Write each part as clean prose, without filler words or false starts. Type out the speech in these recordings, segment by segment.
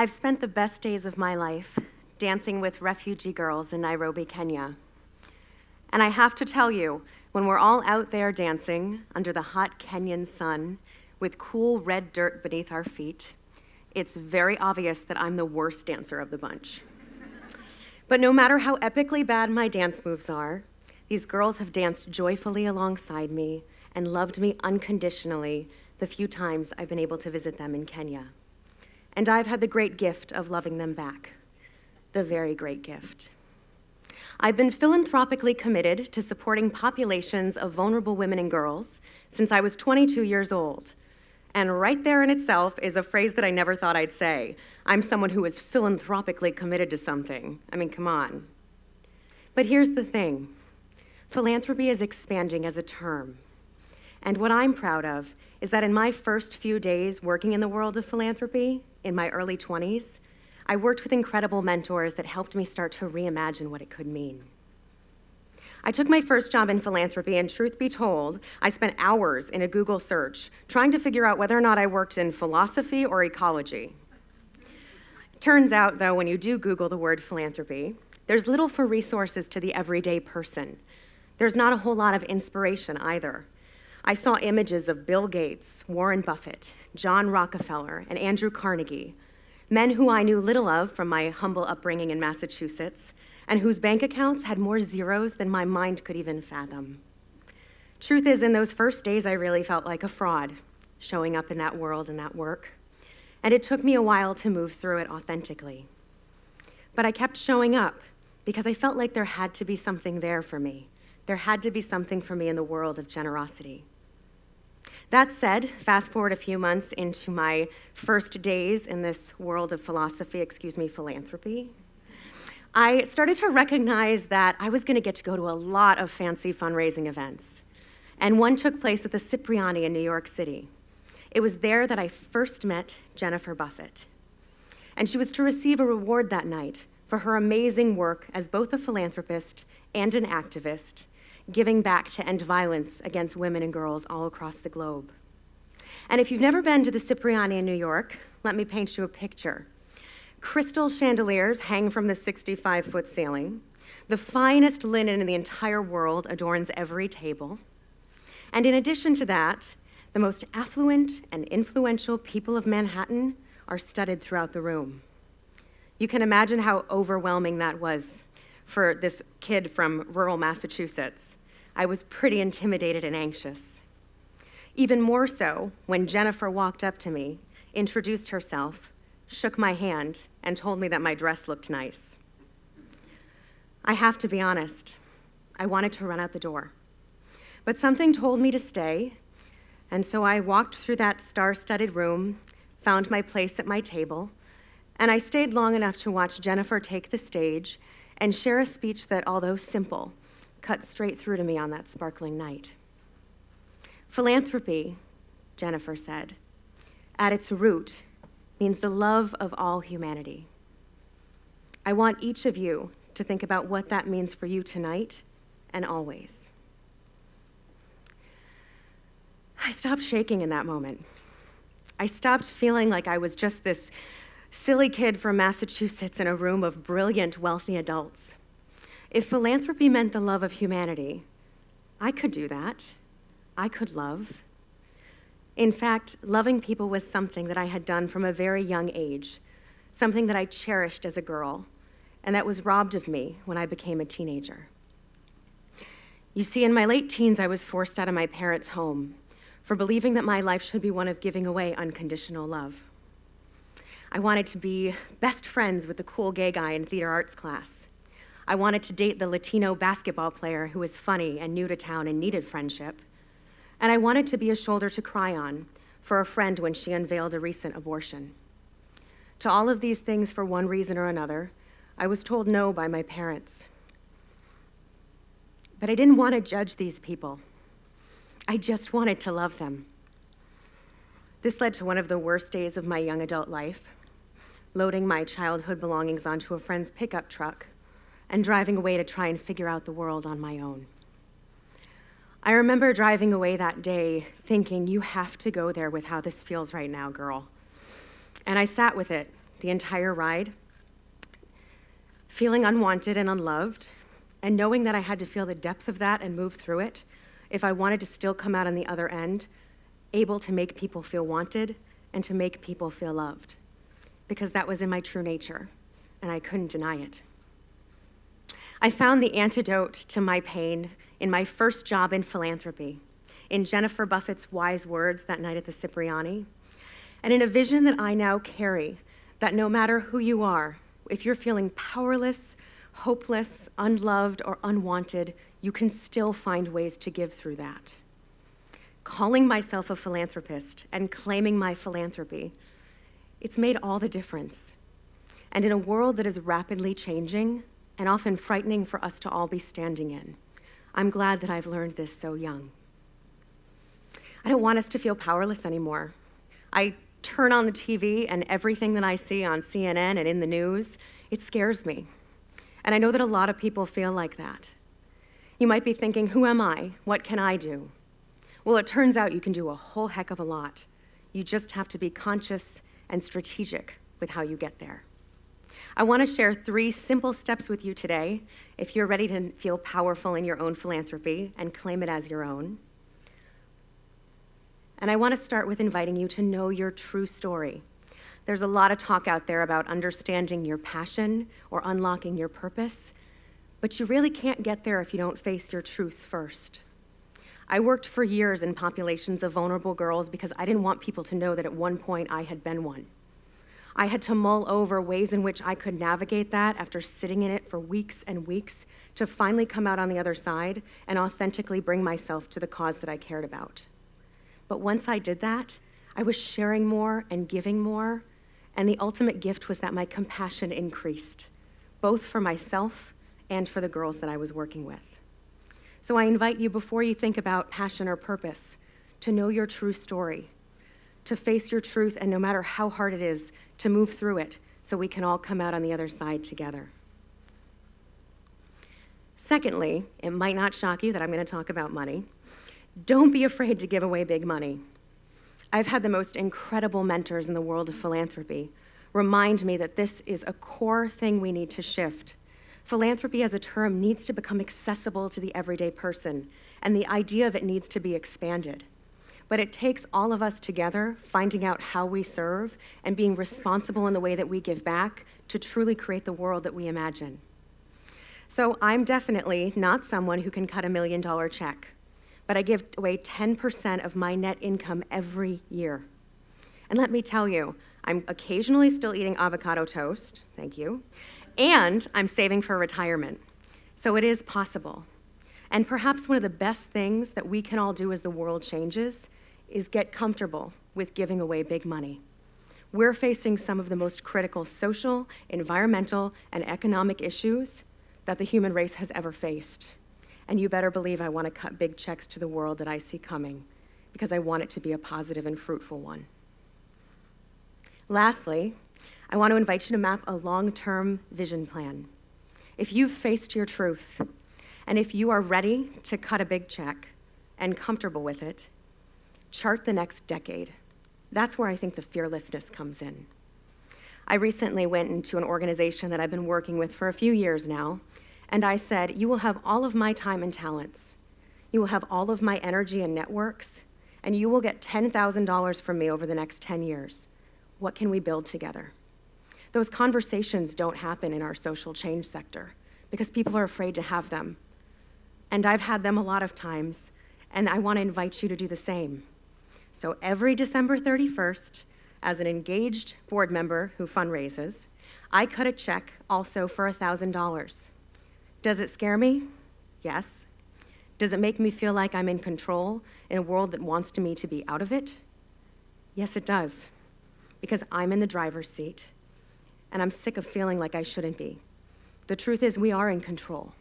I've spent the best days of my life dancing with refugee girls in Nairobi, Kenya. And I have to tell you, when we're all out there dancing under the hot Kenyan sun with cool red dirt beneath our feet, it's very obvious that I'm the worst dancer of the bunch. But no matter how epically bad my dance moves are, these girls have danced joyfully alongside me and loved me unconditionally the few times I've been able to visit them in Kenya. And I've had the great gift of loving them back, the very great gift. I've been philanthropically committed to supporting populations of vulnerable women and girls since I was 22 years old. And right there in itself is a phrase that I never thought I'd say. I'm someone who is philanthropically committed to something. I mean, come on. But here's the thing. Philanthropy is expanding as a term. And what I'm proud of is that in my first few days working in the world of philanthropy, in my early 20s, I worked with incredible mentors that helped me start to reimagine what it could mean. I took my first job in philanthropy, and truth be told, I spent hours in a Google search trying to figure out whether or not I worked in philosophy or ecology. Turns out, though, when you do Google the word philanthropy, there's little for resources to the everyday person. There's not a whole lot of inspiration either. I saw images of Bill Gates, Warren Buffett, John Rockefeller, and Andrew Carnegie, men who I knew little of from my humble upbringing in Massachusetts, and whose bank accounts had more zeros than my mind could even fathom. Truth is, in those first days, I really felt like a fraud, showing up in that world and that work. And it took me a while to move through it authentically. But I kept showing up because I felt like there had to be something there for me. There had to be something for me in the world of generosity. That said, fast forward a few months into my first days in this world of philanthropy, I started to recognize that I was going to get to go to a lot of fancy fundraising events. And one took place at the Cipriani in New York City. It was there that I first met Jennifer Buffett. And she was to receive a reward that night for her amazing work as both a philanthropist and an activist, giving back to end violence against women and girls all across the globe. And if you've never been to the Cipriani in New York, let me paint you a picture. Crystal chandeliers hang from the 65-foot ceiling. The finest linen in the entire world adorns every table. And in addition to that, the most affluent and influential people of Manhattan are studded throughout the room. You can imagine how overwhelming that was for this kid from rural Massachusetts. I was pretty intimidated and anxious. Even more so when Jennifer walked up to me, introduced herself, shook my hand, and told me that my dress looked nice. I have to be honest, I wanted to run out the door. But something told me to stay, and so I walked through that star-studded room, found my place at my table, and I stayed long enough to watch Jennifer take the stage and share a speech that, although simple, cut straight through to me on that sparkling night. Philanthropy, Jennifer said, at its root, means the love of all humanity. I want each of you to think about what that means for you tonight and always. I stopped shaking in that moment. I stopped feeling like I was just this silly kid from Massachusetts in a room of brilliant, wealthy adults. If philanthropy meant the love of humanity, I could do that. I could love. In fact, loving people was something that I had done from a very young age, something that I cherished as a girl, and that was robbed of me when I became a teenager. You see, in my late teens, I was forced out of my parents' home for believing that my life should be one of giving away unconditional love. I wanted to be best friends with the cool gay guy in theater arts class. I wanted to date the Latino basketball player who was funny and new to town and needed friendship. And I wanted to be a shoulder to cry on for a friend when she unveiled a recent abortion. To all of these things, for one reason or another, I was told no by my parents. But I didn't want to judge these people. I just wanted to love them. This led to one of the worst days of my young adult life, loading my childhood belongings onto a friend's pickup truck and driving away to try and figure out the world on my own. I remember driving away that day thinking, you have to go there with how this feels right now, girl. And I sat with it the entire ride, feeling unwanted and unloved, and knowing that I had to feel the depth of that and move through it if I wanted to still come out on the other end, able to make people feel wanted and to make people feel loved, because that was in my true nature, and I couldn't deny it. I found the antidote to my pain in my first job in philanthropy, in Jennifer Buffett's wise words that night at the Cipriani, and in a vision that I now carry, that no matter who you are, if you're feeling powerless, hopeless, unloved, or unwanted, you can still find ways to give through that. Calling myself a philanthropist and claiming my philanthropy, it's made all the difference. And in a world that is rapidly changing and often frightening for us to all be standing in, I'm glad that I've learned this so young. I don't want us to feel powerless anymore. I turn on the TV and everything that I see on CNN and in the news, it scares me. And I know that a lot of people feel like that. You might be thinking, who am I? What can I do? Well, it turns out you can do a whole heck of a lot. You just have to be conscious and strategic with how you get there. I want to share 3 simple steps with you today if you're ready to feel powerful in your own philanthropy and claim it as your own. And I want to start with inviting you to know your true story. There's a lot of talk out there about understanding your passion or unlocking your purpose, but you really can't get there if you don't face your truth first. I worked for years in populations of vulnerable girls because I didn't want people to know that at one point I had been one. I had to mull over ways in which I could navigate that after sitting in it for weeks and weeks to finally come out on the other side and authentically bring myself to the cause that I cared about. But once I did that, I was sharing more and giving more, and the ultimate gift was that my compassion increased, both for myself and for the girls that I was working with. So I invite you, before you think about passion or purpose, to know your true story, to face your truth, and no matter how hard it is, to move through it so we can all come out on the other side together. Secondly, it might not shock you that I'm going to talk about money. Don't be afraid to give away big money. I've had the most incredible mentors in the world of philanthropy remind me that this is a core thing we need to shift. Philanthropy as a term needs to become accessible to the everyday person, and the idea of it needs to be expanded. But it takes all of us together finding out how we serve and being responsible in the way that we give back to truly create the world that we imagine. So I'm definitely not someone who can cut $1 million check, but I give away 10% of my net income every year. And let me tell you, I'm occasionally still eating avocado toast, thank you, and I'm saving for retirement. So it is possible. And perhaps one of the best things that we can all do as the world changes is get comfortable with giving away big money. We're facing some of the most critical social, environmental, and economic issues that the human race has ever faced. And you better believe I want to cut big checks to the world that I see coming, because I want it to be a positive and fruitful one. Lastly, I want to invite you to map a long-term vision plan. If you've faced your truth, and if you are ready to cut a big check and comfortable with it, chart the next decade. That's where I think the fearlessness comes in. I recently went into an organization that I've been working with for a few years now, and I said, you will have all of my time and talents. You will have all of my energy and networks, and you will get $10,000 from me over the next 10 years. What can we build together? Those conversations don't happen in our social change sector because people are afraid to have them. And I've had them a lot of times, and I want to invite you to do the same. So every December 31st, as an engaged board member who fundraises, I cut a check also for $1,000. Does it scare me? Yes. Does it make me feel like I'm in control in a world that wants me to be out of it? Yes, it does, because I'm in the driver's seat, and I'm sick of feeling like I shouldn't be. The truth is we are in control.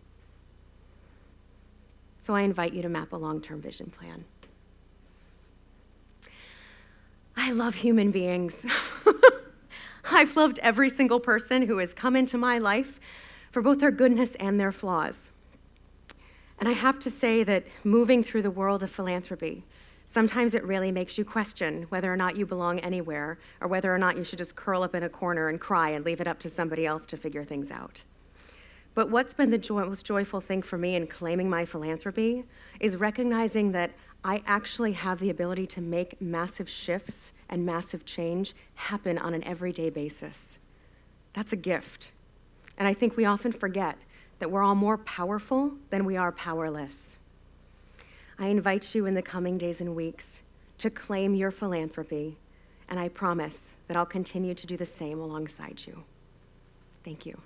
So I invite you to map a long-term vision plan. I love human beings. I've loved every single person who has come into my life for both their goodness and their flaws. And I have to say that moving through the world of philanthropy, Sometimes it really makes you question whether or not you belong anywhere, or whether or not you should just curl up in a corner and cry and leave it up to somebody else to figure things out. But what's been the most joyful thing for me in claiming my philanthropy is recognizing that I actually have the ability to make massive shifts and massive change happen on an everyday basis. That's a gift. And I think we often forget that we're all more powerful than we are powerless. I invite you in the coming days and weeks to claim your philanthropy, and I promise that I'll continue to do the same alongside you. Thank you.